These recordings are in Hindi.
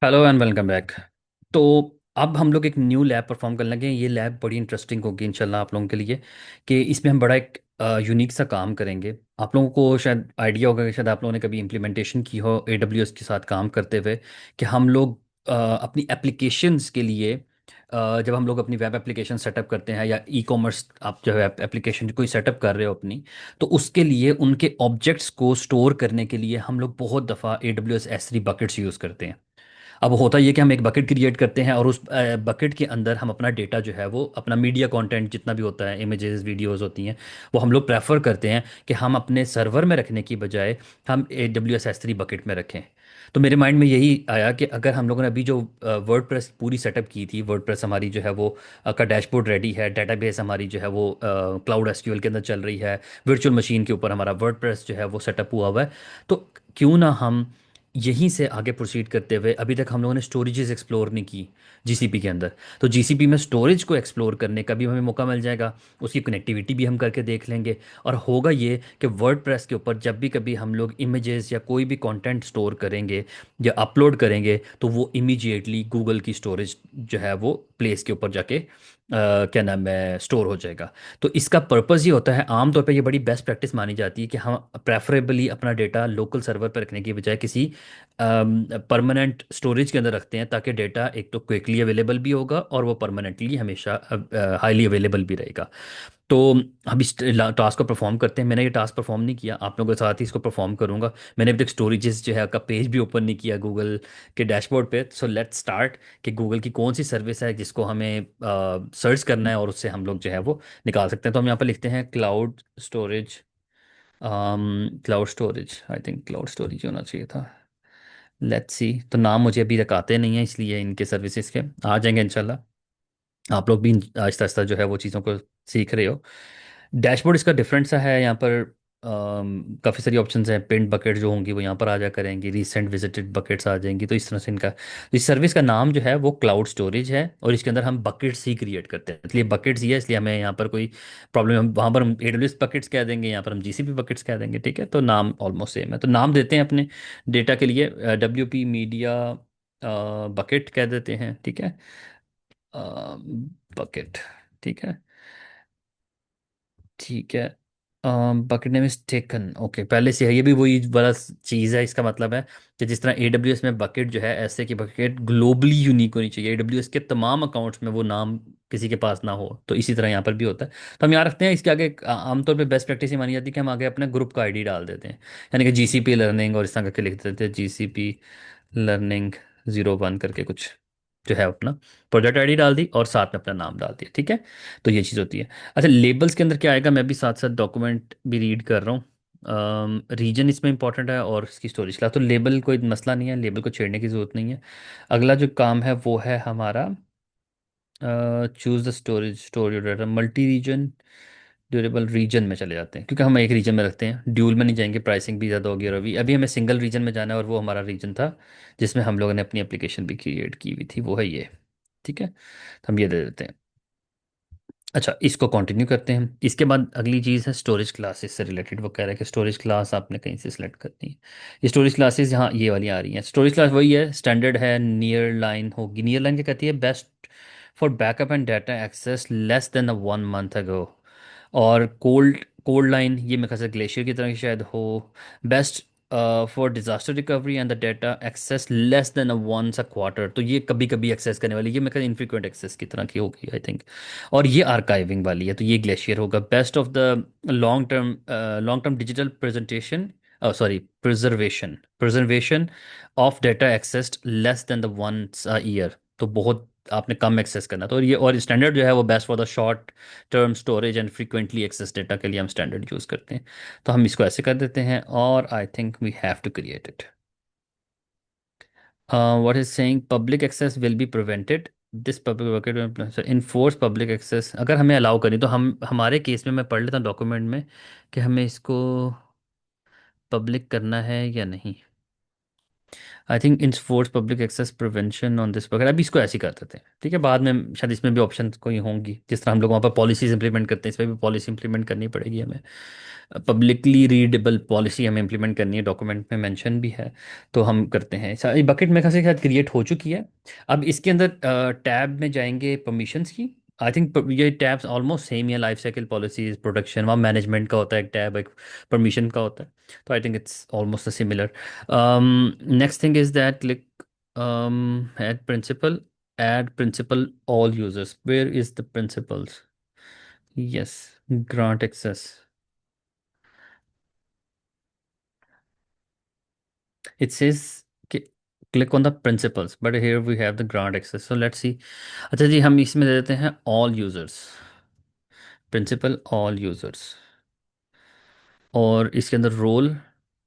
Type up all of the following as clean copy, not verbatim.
Hello and welcome back. तो अब हम लोग एक न्यू लैब परफॉर्म करने लगे हैं। ये लैब बड़ी इंटरेस्टिंग होगी इंशाल्लाह आप लोगों के लिए कि इसमें हम बड़ा एक यूनिक सा काम करेंगे। आप लोगों को शायद आइडिया होगा कि शायद आप लोगों ने कभी इम्प्लीमेंटेशन की हो AWS के साथ काम करते हुए कि हम लोग अपनी एप्लीकेशंस के लिए जब हम लोग अपनी वेब एप्लीकेशन सेटअप करते हैं या ई कॉमर्स आप जो है एप्लीकेशन कोई सेटअप कर रहे हो अपनी, तो उसके लिए उनके ऑब्जेक्ट्स को स्टोर करने के लिए हम लोग बहुत दफ़ा AWS S3 बकेट्स यूज़ करते हैं। अब होता ये कि हम एक बकेट क्रिएट करते हैं और उस बकेट के अंदर हम अपना डेटा जो है वो अपना मीडिया कंटेंट जितना भी होता है, इमेजेस वीडियोस होती हैं, वो हम लोग प्रेफर करते हैं कि हम अपने सर्वर में रखने की बजाय हम AWS S3 बकेट में रखें। तो मेरे माइंड में यही आया कि अगर हम लोगों ने अभी जो वर्डप्रेस पूरी सेटअप की थी, वर्डप्रेस हमारी जो है वो का डैशबोर्ड रेडी है, डेटाबेस हमारी जो है वो क्लाउड एसक्यूएल के अंदर चल रही है, वर्चुअल मशीन के ऊपर हमारा वर्डप्रेस जो है वो सेटअप हुआ हुआ है, तो क्यों ना हम यहीं से आगे प्रोसीड करते हुए, अभी तक हम लोगों ने स्टोरेजेस एक्सप्लोर नहीं की GCP के अंदर, तो GCP में स्टोरेज को एक्सप्लोर करने का भी हमें मौका मिल जाएगा। उसकी कनेक्टिविटी भी हम करके देख लेंगे। और होगा ये कि वर्डप्रेस के ऊपर जब भी कभी हम लोग इमेजेस या कोई भी कंटेंट स्टोर करेंगे या अपलोड करेंगे, तो वो इमीडिएटली गूगल की स्टोरेज जो है वो प्लेस के ऊपर जाके क्या नाम है स्टोर हो जाएगा। तो इसका पर्पज़ ये होता है, आमतौर पे ये बड़ी बेस्ट प्रैक्टिस मानी जाती है कि हम प्रेफरेबली अपना डेटा लोकल सर्वर पर रखने की बजाय किसी परमानेंट स्टोरेज के अंदर रखते हैं, ताकि डेटा एक तो क्विकली अवेलेबल भी होगा और वो परमानेंटली हमेशा हाईली अवेलेबल भी रहेगा। तो हम इस टास्क को परफॉर्म करते हैं। मैंने ये टास्क परफॉर्म नहीं किया, आप लोगों के साथ ही इसको परफॉर्म करूंगा। मैंने अभी तक स्टोरेजेस जो है का पेज भी ओपन नहीं किया गूगल के डैशबोर्ड पे। सो लेट्स स्टार्ट कि गूगल की कौन सी सर्विस है जिसको हमें सर्च करना है और उससे हम लोग जो है वो निकाल सकते हैं। तो हम यहाँ पर लिखते हैं cloud storage. Cloud storage, I think cloud storage होना चाहिए था। लेट्स सी, तो नाम मुझे अभी तक आते नहीं है, इसलिए इनके सर्विसेज के आ जाएंगे इंशाल्लाह। आप लोग भी आहिस्ता आहिस्ता जो है वो चीज़ों को सीख रहे हो। डैशबोर्ड इसका डिफरेंट सा है। यहाँ पर काफ़ी सारी ऑप्शंस हैं। पिंड बकेट जो होंगी वो यहाँ पर आ जा करेंगी, रीसेंट विजिटेड बकेट्स आ जाएंगी। तो इस तरह से इनका इस सर्विस का नाम जो है वो क्लाउड स्टोरेज है और इसके अंदर हम बकेट्स ही क्रिएट करते हैं, इसलिए बकेट्स ही है, इसलिए हमें यहाँ पर कोई प्रॉब्लम, हम वहाँ पर हम AWS बकेट्स कह देंगे, यहाँ पर हम GCP बकेट्स कह देंगे। ठीक है, तो नाम ऑलमोस्ट सेम है। तो नाम देते हैं अपने डेटा के लिए WP मीडिया बकेट कह देते हैं। ठीक है, बकेट। ठीक है, ठीक है। Bucket name is taken, okay, पहले से है। ये भी वही वाला चीज़ है। इसका मतलब है कि जिस तरह AWS में बकेट जो है, ऐसे की बकेट ग्लोबली यूनिक होनी चाहिए, AWS के तमाम अकाउंट्स में वो नाम किसी के पास ना हो, तो इसी तरह यहाँ पर भी होता है। तो हम यहाँ रखते हैं। इसके आगे आमतौर पे बेस्ट प्रैक्टिस ये मानी जाती है कि हम आगे अपने ग्रुप का ID डाल देते हैं, यानी कि GCP लर्निंग और इस तरह करके लिख देते हैं, GCP लर्निंग 01 करके कुछ जो है अपना प्रोजेक्ट ID डाल दी और साथ में अपना नाम डाल दिया। ठीक है, तो ये चीज़ होती है। अच्छा, लेबल्स के अंदर क्या आएगा, मैं भी साथ साथ डॉक्यूमेंट भी रीड कर रहा हूँ। रीजन इसमें इंपॉर्टेंट है और इसकी स्टोरेज क्लास, तो लेबल कोई मसला नहीं है, लेबल को छेड़ने की ज़रूरत नहीं है। अगला जो काम है वो है हमारा choose the storage, store your data multi region durable. Region में चले जाते हैं क्योंकि हम एक रीजन में रखते हैं, ड्यूल में नहीं जाएंगे, प्राइसिंग भी ज़्यादा होगी। और अभी अभी हमें सिंगल रीजन में जाना है और वो हमारा रीजन था जिसमें हम लोगों ने अपनी एप्लीकेशन भी क्रिएट की हुई थी, वो है ये। ठीक है, तो हम ये दे देते हैं। अच्छा, इसको कंटिन्यू करते हैं। इसके बाद अगली चीज़ है स्टोरेज क्लासेस से रिलेटेड। वो कह रहा है कि स्टोरेज क्लास आपने कहीं से सिलेक्ट करनी है। ये स्टोरेज क्लासेस यहाँ ये वाली आ रही हैं। स्टोरेज क्लास वही है, स्टैंडर्ड है, नियर लाइन होगी। नियर लाइन क्या कहती है, best for backup and data access less than 1 month ago. और कोल्ड कोल्ड लाइन ये मेरे ख्याल से ग्लेशियर की तरह की शायद हो। Best for disaster recovery and the data access less than once a quarter, तो ये कभी कभी एक्सेस करने वाली, ये मेरे ख्याल इनफ्रीक्वेंट एक्सेस की तरह की होगी आई थिंक। और ये आर्काइविंग वाली है, तो ये ग्लेशियर होगा। Best of the long term digital presentation, sorry preservation preservation of data accessed less than the once a year, तो बहुत आपने कम एक्सेस करना। तो ये और स्टैंडर्ड जो है वो best for the short term storage and frequently access data के लिए हम स्टैंडर्ड यूज़ करते हैं। तो हम इसको ऐसे कर देते हैं और I think we have to create it. What is saying public access will be prevented, this public bucket enforce public access. अगर हमें अलाउ करें तो हम हमारे केस में मैं पढ़ लेता हूँ डॉक्यूमेंट में कि हमें इसको पब्लिक करना है या नहीं। I think in force public access prevention on this वगैरह, अभी इसको ऐसे ही कर देते हैं, ठीक है। बाद में शायद इसमें भी ऑप्शन कोई होंगी, जिस तरह हम लोग वहाँ पर पॉलिसीज इंप्लीमेंट करते हैं, इसमें भी पॉलिसी इंप्लीमेंट करनी पड़ेगी हमें। पब्लिकली रीडेबल पॉलिसी हमें इंप्लीमेंट करनी है, डॉक्यूमेंट में मेंशन भी है। तो हम करते हैं, ये बकेट में खासे शायद क्रिएट हो चुकी है। अब इसके अंदर टैब में जाएंगे परमिशंस की। आई थिंक ये टैब्स ऑलमोस्ट सेम ही है, लाइफ साइकिल पॉलिसीज, प्रोडक्शन, वहाँ मैनेजमेंट का होता है एक टैब, एक परमिशन का होता है। तो आई think it's almost similar. Next thing is that click add principal all users. Where is the principals? Yes, grant access. It says click on the principals, but here we have the grant access. So let's see. अच्छा जी, हम इसमें दे देते हैं all users, principal all users, और इसके अंदर role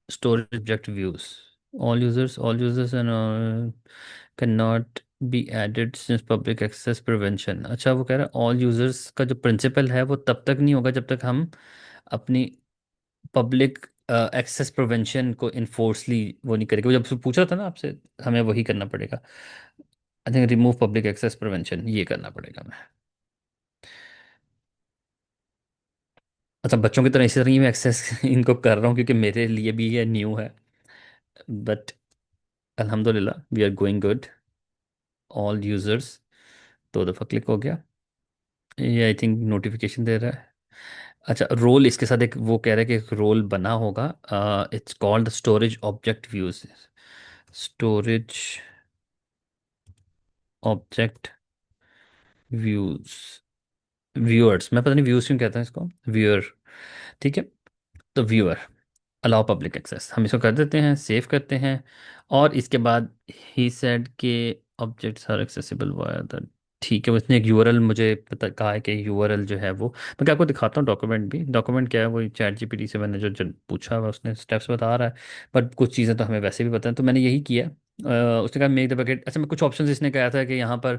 storage object views, all users and cannot be added since public access prevention। अच्छा, वो कह रहा है all users का जो प्रिंसिपल है वो तब तक नहीं होगा जब तक हम अपनी पब्लिक एक्सेस प्रिवेंशन को इन्फोर्सली वो नहीं करेंगे। वो जब से पूछ रहा था ना आपसे, हमें वही करना पड़ेगा। I think remove public access prevention, ये करना पड़ेगा हमें। अच्छा, बच्चों की तरह इसी तरह ही मैं एक्सेस इनको कर रहा हूँ, क्योंकि मेरे लिए भी ये न्यू है। बट अल्हम्दुलिल्लाह we are going good. All users 2 दफ़ा क्लिक हो गया। ये आई थिंक नोटिफिकेशन दे रहा है। अच्छा, रोल इसके साथ एक वो कह रहा है कि एक रोल बना होगा। It's called storage object views, storage object views, viewers, मैं पता नहीं व्यूज क्यों कहता हूँ इसको, व्यूअर, ठीक है। तो व्यूअर अलाउ पब्लिक एक्सेस, हम इसको कर देते हैं, सेव करते हैं। और इसके बाद ही सेड के objects are accessible via the, ठीक है। उसने एक यूआरएल मुझे पता कहा है कि यूआरएल जो है वो, मैं क्या आपको दिखाता हूँ डॉक्यूमेंट भी। डॉक्यूमेंट क्या है, वो चैट जीपीटी से मैंने जो पूछा हुआ, उसने स्टेप्स बता रहा है। बट कुछ चीज़ें तो हमें वैसे भी पता है, तो मैंने यही किया। उसने कहा मेक द बकेट, अच्छा मैं कुछ ऑप्शन इसने कहा था कि यहाँ पर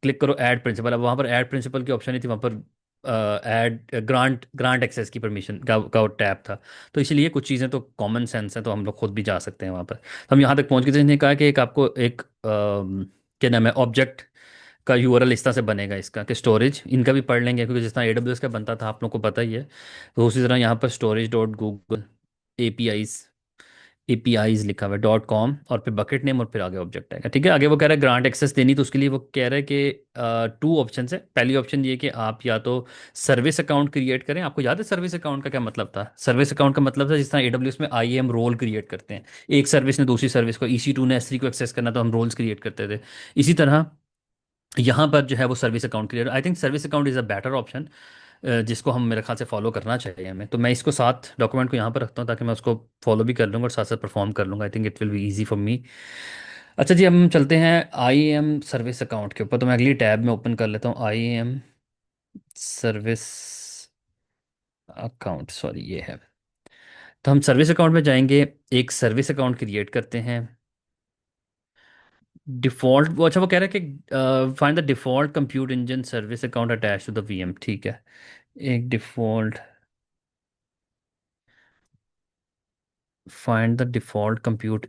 क्लिक करो ऐड प्रिंसिपल। अब वहाँ पर ऐड प्रिंसिपल की ऑप्शन नहीं थी, वहाँ पर ऐड ग्रांट ग्रांट एक्सेस की परमिशन का टैब था। तो इसीलिए कुछ चीज़ें तो कॉमन सेंस है, तो हम लोग खुद भी जा सकते हैं वहाँ पर। तो हम यहाँ तक पहुँच गए थे, इसने कहा कि एक आपको एक क्या नाम है, ऑब्जेक्ट का यूआरएल इस तरह से बनेगा इसका, कि स्टोरेज इनका भी पढ़ लेंगे, क्योंकि जिस तरह एडब्ल्यूएस का बनता था आप लोग को पता ही है। तो उसी तरह यहाँ पर storage dot Google APIs, APIs लिखा हुआ है .com, और फिर बकेट नेम, और फिर आगे ऑब्जेक्ट आएगा, ठीक है। आगे वो कह रहा है ग्रांट एक्सेस देनी, तो उसके लिए वो कह रहा है कि 2 ऑप्शन है। पहली ऑप्शन ये कि आप या तो सर्विस अकाउंट क्रिएट करें। आपको याद है सर्विस अकाउंट का क्या मतलब था? सर्विस अकाउंट का मतलब था जिस तरह एडब्ल्यूएस में आईएएम रोल क्रिएट करते हैं, एक सर्विस ने दूसरी सर्विस को, EC2 ने S3 को एक्सेस करना, तो हम रोल्स क्रिएट करते थे। इसी तरह यहाँ पर जो है वो service account create, I think service account is a better option, जिसको हम मेरे ख्याल से फॉलो करना चाहिए हमें। तो मैं इसको साथ डॉक्यूमेंट को यहाँ पर रखता हूँ, ताकि मैं उसको फॉलो भी कर लूँगा और साथ साथ परफॉर्म कर लूँगा। आई think it will be easy for me. अच्छा जी, हम चलते हैं IAM सर्विस अकाउंट के ऊपर। तो मैं अगली टैब में ओपन कर लेता हूँ IAM सर्विस अकाउंट, सॉरी ये है। तो हम सर्विस अकाउंट में जाएंगे, एक सर्विस अकाउंट क्रिएट करते हैं। डिफ़ॉल्ट वो, अच्छा वो कह रहा है कि find the default compute engine service account attach to the VM, ठीक है। एक default, find the default compute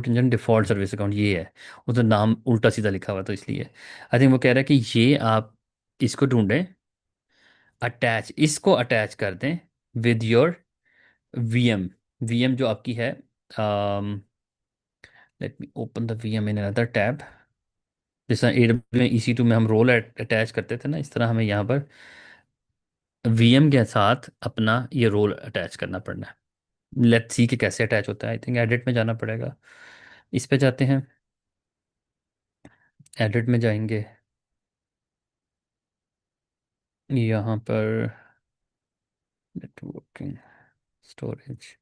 engine default service account, ये है। वो तो नाम उल्टा सीधा लिखा हुआ है, तो इसलिए आई थिंक वो कह रहा है कि ये आप इसको ढूंढें, अटैच, इसको अटैच कर दें विद योर VM। VM जो आपकी है, let me open the VM in another tab. जिस तरह AWS में EC2 में हम रोल अटैच करते थे ना, इस तरह हमें यहाँ पर VM के साथ अपना ये रोल अटैच करना पड़ना है। लेट्स सी कि कैसे अटैच होता है। आई थिंक एडिट में जाना पड़ेगा, इस पे जाते हैं, एडिट में जाएंगे, यहाँ पर नेटवर्किंग, स्टोरेज,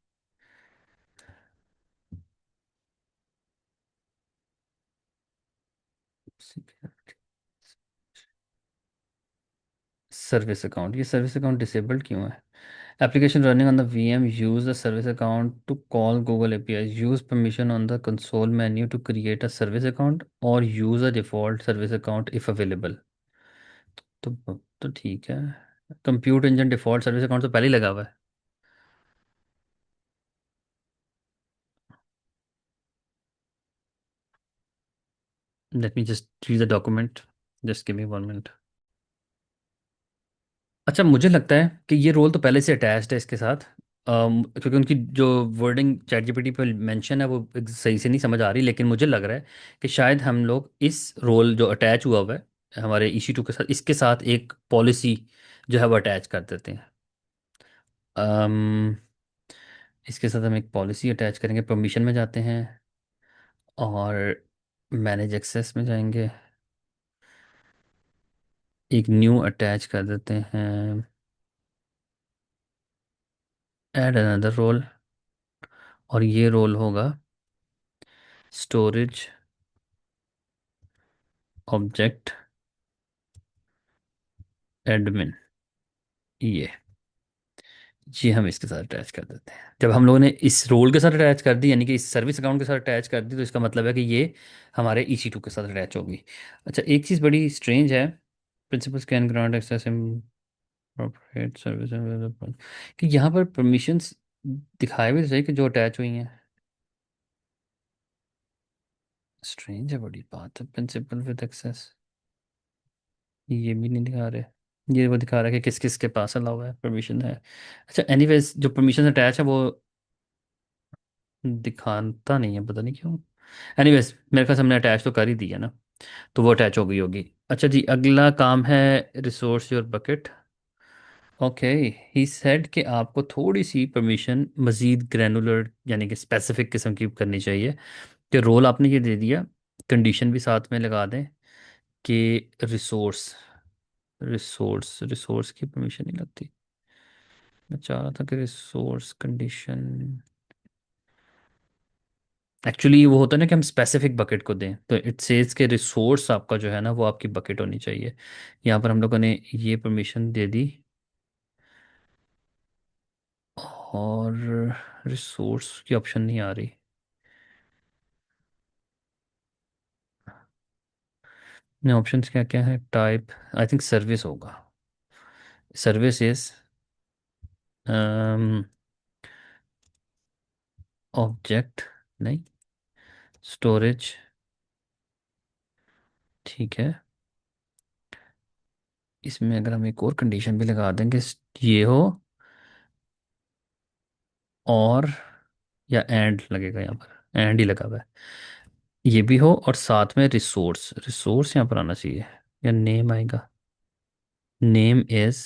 सर्विस अकाउंट। ये सर्विस अकाउंट डिसेबल्ड क्यों है? Application running on the VM use the service account to call Google API, use permission on the console menu to create a service account, और use a default service account if available. तो ठीक है, compute engine default service account तो पहले ही लगा हुआ है। Let me just read the document, just give me 1 minute. अच्छा, मुझे लगता है कि ये रोल तो पहले से अटैच्ड है इसके साथ। क्योंकि उनकी जो वर्डिंग चैट जीपीटी पे मेंशन है वो सही से नहीं समझ आ रही, लेकिन मुझे लग रहा है कि शायद हम लोग इस रोल जो अटैच हुआ हुआ है हमारे EC2 के साथ, इसके साथ एक पॉलिसी जो है वो अटैच कर देते हैं। अम, इसके साथ हम एक पॉलिसी अटैच करेंगे, परमिशन में जाते हैं और मैनेज एक्सेस में जाएंगे, एक न्यू अटैच कर देते हैं, ऐड अनदर रोल, और ये रोल होगा स्टोरेज ऑब्जेक्ट एडमिन। ये ये हम इसके साथ अटैच कर देते हैं। जब हम लोगों ने इस रोल के साथ अटैच कर दी, यानी कि इस सर्विस अकाउंट के साथ अटैच कर दी, तो इसका मतलब है कि ये हमारे EC2 के साथ अटैच होगी। अच्छा, एक चीज़ बड़ी स्ट्रेंज है, principals can grant access appropriate service, कि यहाँ पर परमिशंस दिखाए भी तो सही कि जो अटैच हुई हैं। स्ट्रेंज है, बड़ी बात है, प्रिंसिपल विद एक्सेस ये भी नहीं दिखा रहे। ये वो दिखा रहा है कि किस किस के पास अलाउ है, परमिशन है। अच्छा, एनीवेज जो परमिशन अटैच है वो दिखाता नहीं है, पता नहीं क्यों। एनीवेज मेरे ख्याल से हमने अटैच तो कर ही दिया ना, तो वो अटैच हो गई होगी। अच्छा जी, अगला काम है resource your bucket. Okay, he said कि आपको थोड़ी सी परमिशन मज़ीद ग्रैनुलर यानी कि स्पेसिफिक किस्म की करनी चाहिए। कि रोल आपने ये दे दिया, कंडीशन भी साथ में लगा दें कि रिसोर्स रिसोर्स रिसोर्स की परमिशन नहीं लगती। मैं चाह रहा था कि रिसोर्स कंडीशन, एक्चुअली वो होता है ना कि हम स्पेसिफिक बकेट को दें, तो इट सेज के रिसोर्स आपका जो है ना वो आपकी बकेट होनी चाहिए। यहाँ पर हम लोगों ने ये परमिशन दे दी, और रिसोर्स की ऑप्शन नहीं आ रही। ऑप्शंस क्या क्या है, टाइप, आई थिंक सर्विस होगा। सर्विस इज ऑब्जेक्ट, नहीं, स्टोरेज, ठीक है। इसमें अगर हम एक और कंडीशन भी लगा देंगे, ये हो, और, या एंड लगेगा यहाँ पर, एंड ही लगा हुआ है, ये भी हो, और साथ में रिसोर्स, रिसोर्स यहाँ पर आना चाहिए, या नेम आएगा। नेम इज,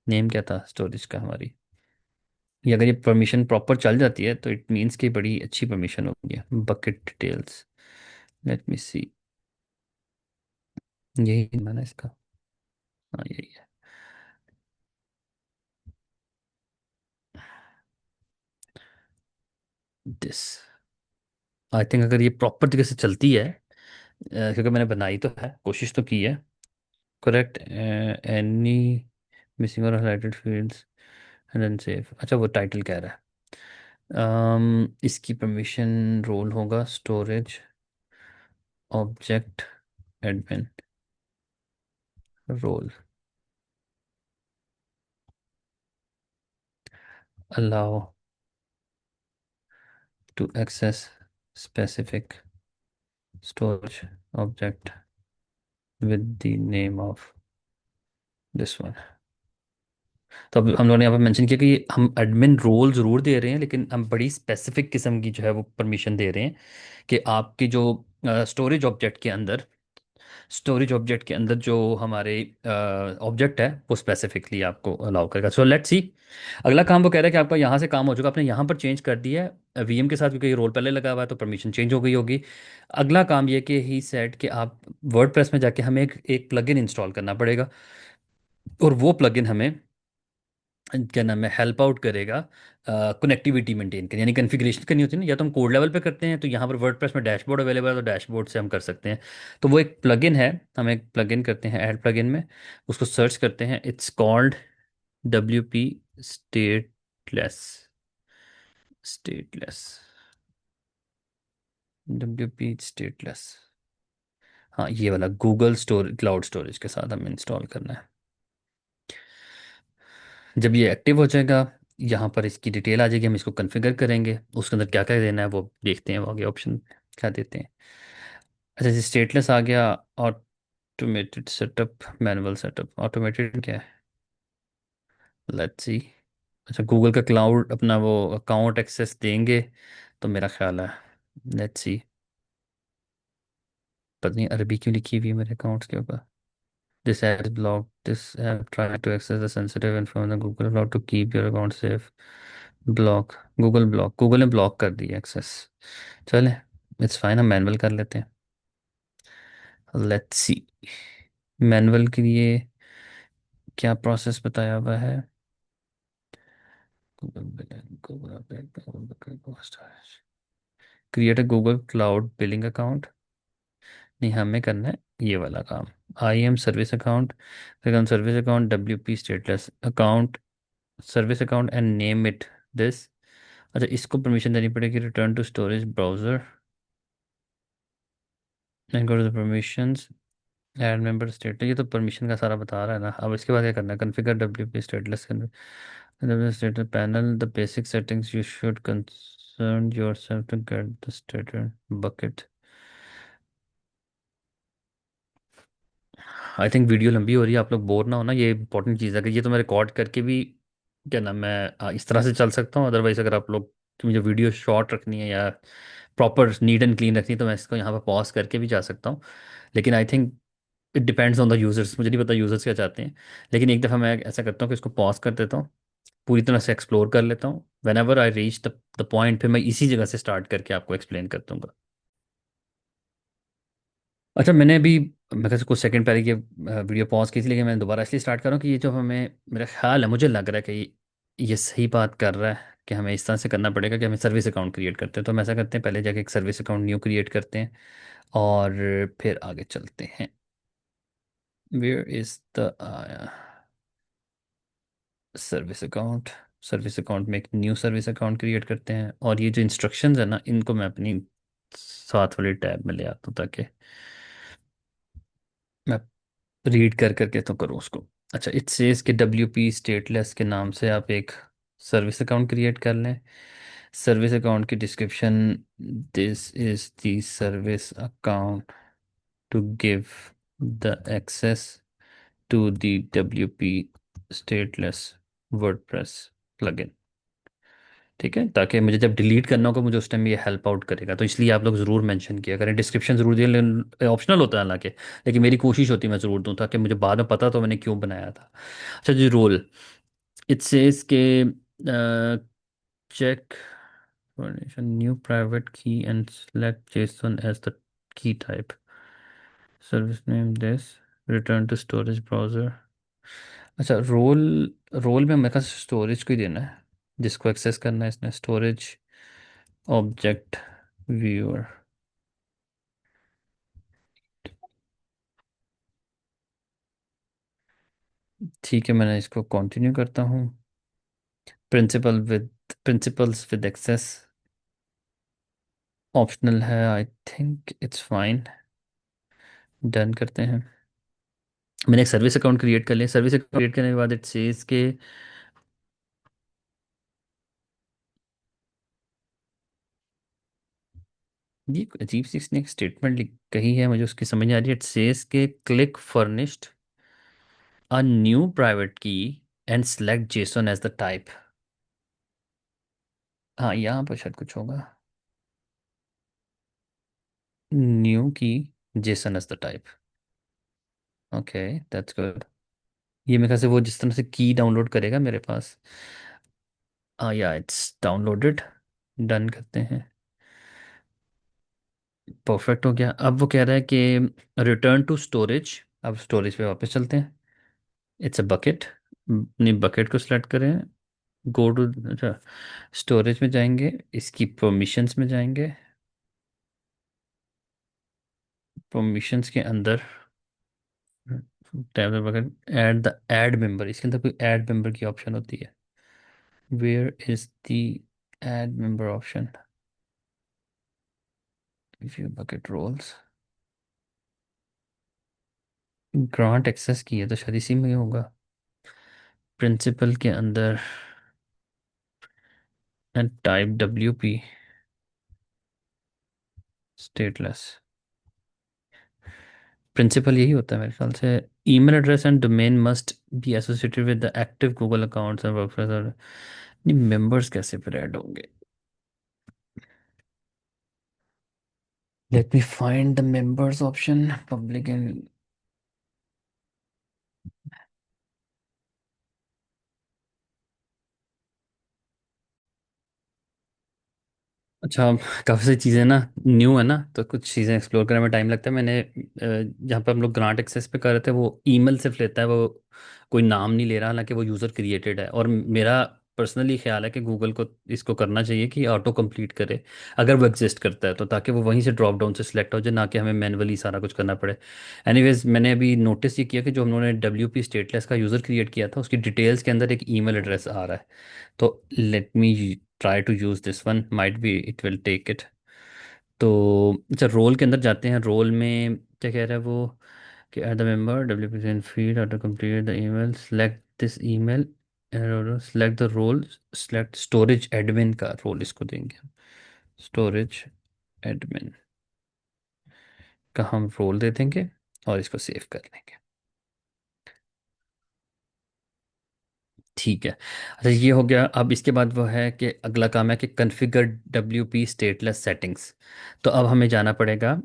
नेम क्या था स्टोरेज का हमारी, ये अगर ये परमिशन प्रॉपर चल जाती है तो इट मीन्स कि बड़ी अच्छी परमिशन होगी। बकेट डिटेल्स, लेट मी सी, यही मैंने इसका, हाँ यही है। दिस, आई थिंक अगर ये प्रॉपर तरीके से चलती है, क्योंकि मैंने बनाई तो है, कोशिश तो की है। Correct any missing or highlighted fields and then save. अच्छा, वो टाइटल कह रहा है। इसकी परमिशन रोल होगा storage object admin role, allow to access specific storage object with the name of this one. तो अब हम लोगों ने यहाँ पर मेंशन किया कि हम एडमिन रोल ज़रूर दे रहे हैं, लेकिन हम बड़ी स्पेसिफिक किस्म की जो है वो परमिशन दे रहे हैं कि आपके जो स्टोरेज ऑब्जेक्ट के अंदर, स्टोरेज ऑब्जेक्ट के अंदर जो हमारे ऑब्जेक्ट है वो स्पेसिफिकली आपको अलाउ करेगा। सो लेट्स सी, अगला काम वो कह रहा है कि आपका यहाँ से काम हो चुका, आपने यहाँ पर चेंज कर दिया है VM के साथ, क्योंकि ये रोल पहले लगा हुआ है तो परमिशन चेंज हो गई होगी। अगला काम ये कि ही सेड कि आप वर्डप्रेस में जाके हमें एक प्लगइन इंस्टॉल करना पड़ेगा, और वो प्लगइन हमें क्या नाम है हेल्प आउट करेगा कनेक्टिविटी मेंटेन करनी, यानी कॉन्फ़िगरेशन करनी होती है ना, या तो हम कोड लेवल पे करते हैं, तो यहाँ पर वर्डप्रेस में डैशबोर्ड अवेलेबल है तो डैशबोर्ड से हम कर सकते हैं। तो वो एक प्लगइन है, हम एक प्लगइन करते हैं ऐड प्लगइन में, उसको सर्च करते हैं, it's called WP stateless, stateless, WP stateless, हाँ ये वाला गूगल स्टोर क्लाउड स्टोरेज के साथ हमें इंस्टॉल करना है। जब ये एक्टिव हो जाएगा, यहाँ पर इसकी डिटेल आ जाएगी, हम इसको कॉन्फ़िगर करेंगे, उसके अंदर क्या क्या देना है वो देखते हैं, वो आगे ऑप्शन क्या देते हैं। अच्छा जी, स्टेटलेस आ गया। Automated setup, manual setup, automated क्या है? Let's see. अच्छा, गूगल का क्लाउड अपना वो अकाउंट एक्सेस देंगे तो मेरा ख्याल है। Let's see. पता नहीं अरबी क्यों लिखी हुई है मेरे अकाउंट्स के ऊपर। This app is block, this app try to access the sensitive information Google block to keep your account safe. Block, Google block, Google ने ब्लॉक कर दिया एक्सेस। चले, इट्स फाइन, हम मैनुअल कर लेते हैं। Let's see. मैनुअल के लिए क्या प्रोसेस बताया हुआ है? Create a Google cloud billing account. नहीं, हमें करना है ये वाला काम। IAM service account, service account, W P stateless account, service account and name it this. अच्छा, इसको परमिशन देनी पड़ेगी। Return to storage browser and go to the permissions, add member status. ये तो परमिशन का सारा बता रहा है ना। अब इसके बाद क्या करना है? Configure W P stateless status panel, the basic settings you should concern yourself to get the status bucket. I think video लंबी हो रही है, आप लोग बोर ना हो ना, ये इंपॉर्टेंट चीज़ है कि ये तो मैं रिकॉर्ड करके भी क्या ना मैं इस तरह से चल सकता हूँ। अदरवाइज अगर आप लोग की मुझे वीडियो शॉर्ट रखनी है या प्रॉपर नीट एंड क्लीन रखनी है तो मैं इसको यहाँ पर पॉज करके भी जा सकता हूँ। लेकिन आई think it depends on the users, मुझे नहीं पता यूजर्स क्या चाहते हैं। लेकिन एक दफ़ा मैं ऐसा करता हूँ कि इसको पॉज कर देता हूँ, पूरी तरह से एक्सप्लोर कर लेता हूँ। When ever I reach the point, फिर मैं इसी जगह से स्टार्ट करके आपको एक्सप्लेन कर दूंगा। अच्छा, मैंने अभी मैं कैसे कुछ सेकंड पहले ये वीडियो पॉज की थी, लेकिन मैं दोबारा इसलिए स्टार्ट कर रहा हूँ कि ये जो हमें, मेरा ख्याल है, मुझे लग रहा है कि ये सही बात कर रहा है कि हमें इस तरह से करना पड़ेगा कि हमें सर्विस अकाउंट क्रिएट करते हैं। तो हम ऐसा करते हैं, पहले जाके एक सर्विस अकाउंट न्यू क्रिएट करते हैं और फिर आगे चलते हैं। Where is the service account? Service account में एक न्यू सर्विस अकाउंट क्रिएट करते हैं और ये जो इंस्ट्रक्शंस है ना, इनको मैं अपनी साथ वाली टैब में ले आता हूँ ताकि मैं रीड कर करके तो करूँ उसको। अच्छा, इट सेज कि डब्ल्यू पी स्टेटलेस के नाम से आप एक सर्विस अकाउंट क्रिएट कर लें। सर्विस अकाउंट की description, this is the service account to give the access to the W P stateless WordPress plugin. ठीक है, ताकि मुझे जब डिलीट करना होगा मुझे उस टाइम ये हेल्प आउट करेगा। तो इसलिए आप लोग ज़रूर मेंशन किया करें, डिस्क्रिप्शन ज़रूर दिए, लेकिन ऑप्शनल होता है हालांकि। लेकिन मेरी कोशिश होती है मैं ज़रूर दूँ ताकि मुझे बाद में पता तो मैंने क्यों बनाया था। अच्छा जी, रोल, इट सेज के check new private key and select JSON as the key type, service name this, return to storage browser. अच्छा, रोल, रोल में मेरे पास स्टोरेज को ही देना है जिसको एक्सेस करना है इसने, स्टोरेज ऑब्जेक्ट व्यूअर। ठीक है, मैंने इसको कंटिन्यू करता हूँ। Principal with, principals with access optional है, I think it's fine. Done करते हैं। मैंने एक सर्विस अकाउंट क्रिएट कर लिया। सर्विस अकाउंट क्रिएट करने के बाद इट सेज के ये अजीब सी इसने एक स्टेटमेंट लिख कही है, मुझे उसकी समझ नहीं आ रही है। इट सेज के click furnished a new private key and select JSON as the type. हाँ, यहाँ पर शायद कुछ होगा, new key, JSON as the type. Okay, that's good. ये मेरे ख्याल से वो जिस तरह से की डाउनलोड करेगा मेरे पास। या इट्स डाउनलोडेड। डन करते हैं। परफेक्ट हो गया। अब वो कह रहा है कि रिटर्न टू स्टोरेज। अब स्टोरेज पे वापस चलते हैं। इट्स अ बकेट, अपनी बकेट को सिलेक्ट करें। गो टू, अच्छा, स्टोरेज में जाएंगे, इसकी परमिशंस में जाएंगे। परमिशंस के अंदर tab bucket, add the add member, इसके अंदर कोई ऐड मेंबर की ऑप्शन होती है। Where is the add member option? View bucket roles, grant access की है तो शायद इसी में होगा। प्रिंसिपल के अंदर and type W P stateless. Principal यही होता है मेरे ख्याल से। Email address and domain must be associated with the active Google accounts and workflows और नहीं, मेंबर्स कैसे फिर ऐड होंगे? Let me find the members option, public and. अच्छा, काफ़ी सारी चीज़ें ना न्यू है ना, तो कुछ चीज़ें एक्सप्लोर करने में टाइम लगता है। मैंने जहाँ पे हम लोग ग्रांट एक्सेस पे कर रहे थे, वो ईमेल सिर्फ लेता है, वो कोई नाम नहीं ले रहा, हालांकि वो यूज़र क्रिएटेड है। और मेरा पर्सनली ख्याल है कि गूगल को इसको करना चाहिए कि ऑटो कंप्लीट करे, अगर वो एग्जिस्ट करता है तो, ताकि वो वहीं से ड्रॉप डाउन से सिलेक्ट हो जाए, ना कि हमें मैनुअली सारा कुछ करना पड़े। एनीवेज, मैंने अभी नोटिस ये किया कि जो हम लोगों ने WP स्टेटलेस का यूज़र क्रिएट किया था, उसकी डिटेल्स के अंदर एक ईमेल एड्रेस आ रहा है। तो let me try to use this one, might be it will take it. तो अच्छा, रोल के अंदर जाते हैं। रोल में क्या कह रहा है वो, कि at the member WPN feed auto complete the email, select this email, select the role, select storage admin का रोल इसको देंगे। स्टोरेज एडमिन का हम रोल दे देंगे और इसको सेव कर लेंगे। ठीक है। अच्छा, ये हो गया। अब इसके बाद वो है कि अगला काम है कि कॉन्फ़िगर WP स्टेटलेस सेटिंग्स। तो अब हमें जाना पड़ेगा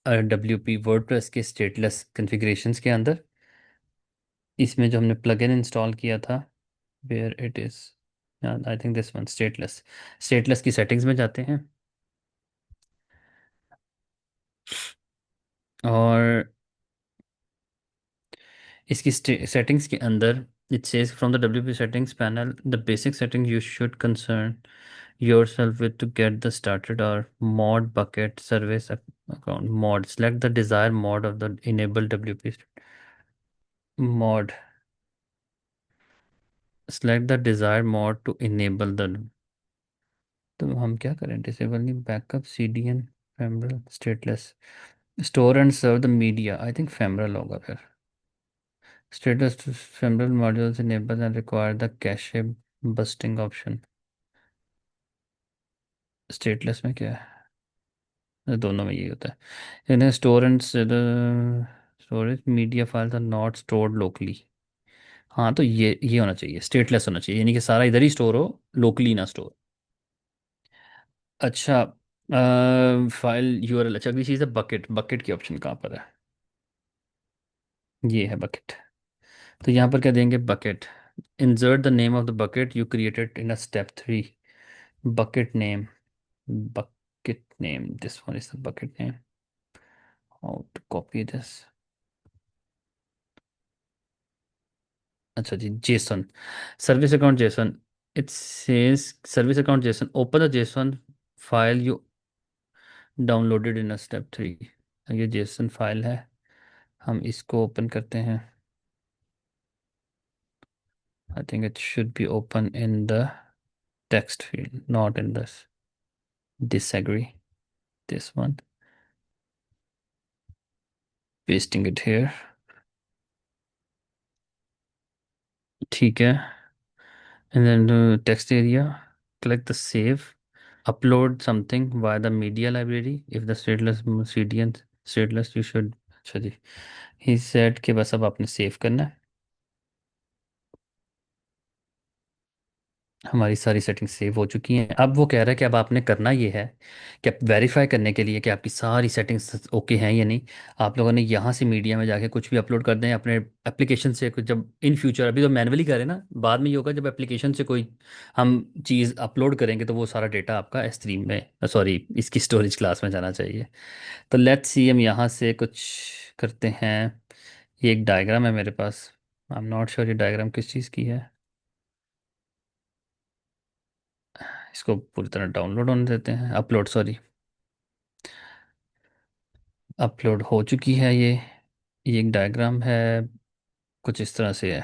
WP वर्डप्रेस के स्टेटलेस कॉन्फ़िगरेशंस के अंदर। इसमें जो हमने प्लगइन इंस्टॉल किया था, where it is, I think this one, stateless. Stateless की सेटिंग्स में जाते हैं और इसकी सेटिंग्स के अंदर it says from the WP settings panel the basic setting you should concern yourself with to get the started or mod bucket service account mod, select the desired mod of the enable WP mod, select the desired mod to enable the। तो हम क्या करें, डिसेबल नहीं, backup CDN ephemeral stateless, store and serve the media, I think ephemeral होगा फिर। Status ephemeral modules enable and require the cache busting option. Stateless में क्या है? दोनों में यही होता है। इन्हें store and storage media files are not stored locally. हाँ, तो ये होना चाहिए, स्टेटलेस होना चाहिए, यानी कि सारा इधर ही स्टोर हो, लोकली ना स्टोर। अच्छा, फाइल URL। अच्छा, अगली चीज़ है बकेट। बकेट की ऑप्शन कहाँ पर है? ये है बकेट। तो यहाँ पर क्या देंगे, bucket, insert the name of the bucket you created in a step 3। Bucket name, bucket name, this one is the bucket name. How to copy this? अच्छा जी, JSON, service account JSON. It says service account JSON, open the JSON file you downloaded in a step 3। ये जेसन फाइल है, हम इसको ओपन करते हैं। I think it should be open in the text field, not in this. Disagree, this one, pasting it here. ठीक है। And then text area, click the save, upload something via the media library if the stateless CDN stateless you should। अच्छा जी, he said कि बस अब आपने सेव करना है। हमारी सारी सेटिंग्स सेव हो चुकी हैं। अब वो कह रहा है कि अब आपने करना ये है कि आप वेरीफाई करने के लिए कि आपकी सारी सेटिंग्स ओके हैं या नहीं, आप लोगों ने यहाँ से मीडिया में जाके कुछ भी अपलोड कर दें अपने एप्लीकेशन से। कुछ जब इन फ्यूचर, अभी तो मैनुअली करें ना, बाद में ये होगा जब एप्लीकेशन से कोई हम चीज़ अपलोड करेंगे तो वो सारा डेटा आपका S3 में, सॉरी, इसकी स्टोरेज क्लास में जाना चाहिए। तो लेट्स सी, हम यहाँ से कुछ करते हैं। ये एक डायग्राम है मेरे पास, आई एम नॉट श्योर ये डायग्राम किस चीज़ की है। इसको पूरी तरह डाउनलोड होने देते हैं, अपलोड, सॉरी, अपलोड हो चुकी है ये एक डायग्राम है, कुछ इस तरह से है।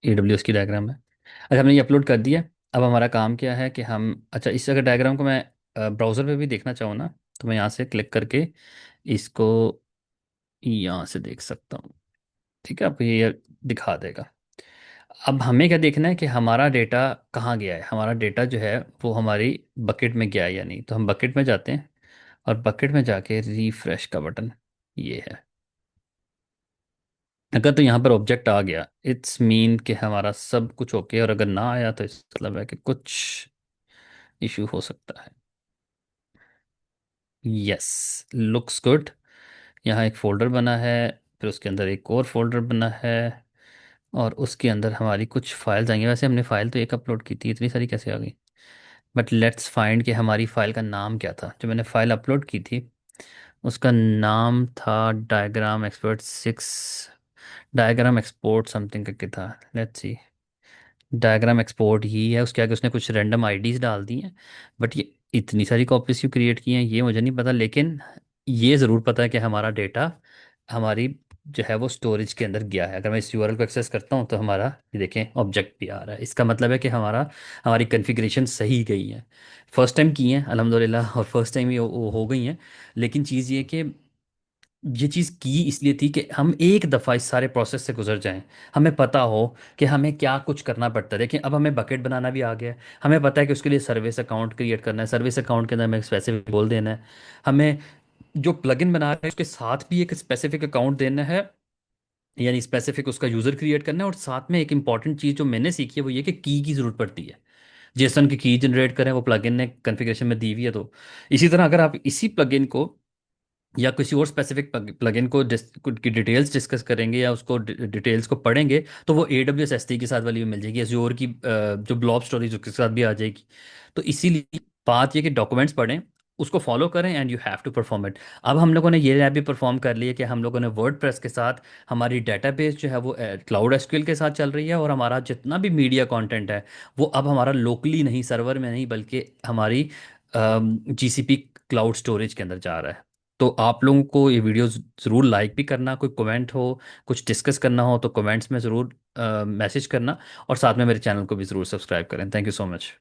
AWS की डायग्राम है। अच्छा, हमने ये अपलोड कर दिया। अब हमारा काम क्या है कि हम, अच्छा, इस अगर डायग्राम को मैं ब्राउज़र पे भी देखना चाहूँ ना, तो मैं यहाँ से क्लिक करके इसको यहाँ से देख सकता हूँ। ठीक है, आपको ये दिखा देगा। अब हमें क्या देखना है कि हमारा डेटा कहाँ गया है, हमारा डेटा जो है वो हमारी बकेट में गया है या नहीं। तो हम बकेट में जाते हैं और बकेट में जाके रिफ्रेश का बटन ये है। अगर तो यहाँ पर ऑब्जेक्ट आ गया, इट्स मीन कि हमारा सब कुछ ओके, और अगर ना आया तो इसका मतलब है कि कुछ इशू हो सकता है। Yes, looks good. यहाँ एक फोल्डर बना है, फिर उसके अंदर एक और फोल्डर बना है, और उसके अंदर हमारी कुछ फाइल्स आएंगी। वैसे हमने फाइल तो एक अपलोड की थी, इतनी सारी कैसे आ गई? बट लेट्स फाइंड कि हमारी फाइल का नाम क्या था। जो मैंने फाइल अपलोड की थी उसका नाम था diagram expert 6, diagram export something करके था। लेट्स सी, डायग्राम एक्सपोर्ट ही है। उसके आगे उसने कुछ रैंडम आईडीज डाल दी हैं। बट ये इतनी सारी कॉपीज क्यों क्रिएट की हैं ये मुझे नहीं पता, लेकिन ये ज़रूर पता है कि हमारा डेटा, हमारी जो है वो स्टोरेज के अंदर गया है। अगर मैं इस यूआरएल को एक्सेस करता हूँ तो हमारा ये देखें ऑब्जेक्ट भी आ रहा है। इसका मतलब है कि हमारी कॉन्फ़िगरेशन सही गई है। फर्स्ट टाइम की है अल्हम्दुलिल्लाह, और फर्स्ट टाइम ही हो गई हैं। लेकिन चीज़ ये कि ये चीज़ की इसलिए थी कि हम एक दफ़ा इस सारे प्रोसेस से गुजर जाएं, हमें पता हो कि हमें क्या कुछ करना पड़ता है। देखिए अब हमें बकेट बनाना भी आ गया है। हमें पता है कि उसके लिए सर्विस अकाउंट क्रिएट करना है, सर्विस अकाउंट के अंदर हमें स्पेसिफिक बोल देना है। हमें जो प्लगइन बना रहे हैं उसके साथ भी एक स्पेसिफिक अकाउंट देना है, यानी स्पेसिफिक उसका यूज़र क्रिएट करना है। और साथ में एक इंपॉर्टेंट चीज़ जो मैंने सीखी है वो ये कि की ज़रूरत पड़ती है। जेसन की जनरेट करें, वो प्लगइन ने कॉन्फ़िगरेशन में दी हुई है। तो इसी तरह अगर आप इसी प्लगइन को या किसी और स्पेसिफिक प्लगइन को की डिटेल्स डिस्कस करेंगे या उसको डिटेल्स को पढ़ेंगे तो वो AWS S3 के साथ वाली भी मिल जाएगी, एज़्योर की जो ब्लॉब स्टोरेज उसके साथ भी आ जाएगी। तो इसीलिए बात ये कि डॉक्यूमेंट्स पढ़ें, उसको फॉलो करें, and you have to perform it. अब हम लोगों ने ये लैब भी परफॉर्म कर लिया कि हम लोगों ने वर्डप्रेस के साथ हमारी डेटाबेस जो है वो क्लाउड एसक्यूएल के साथ चल रही है, और हमारा जितना भी मीडिया कंटेंट है वो अब हमारा लोकली नहीं, सर्वर में नहीं, बल्कि हमारी GCP क्लाउड स्टोरेज के अंदर जा रहा है। तो आप लोगों को ये वीडियो ज़रूर लाइक भी करना, कोई कमेंट हो, कुछ डिस्कस करना हो तो कमेंट्स में ज़रूर मैसेज करना, और साथ में मेरे चैनल को भी ज़रूर सब्सक्राइब करें। Thank you so much.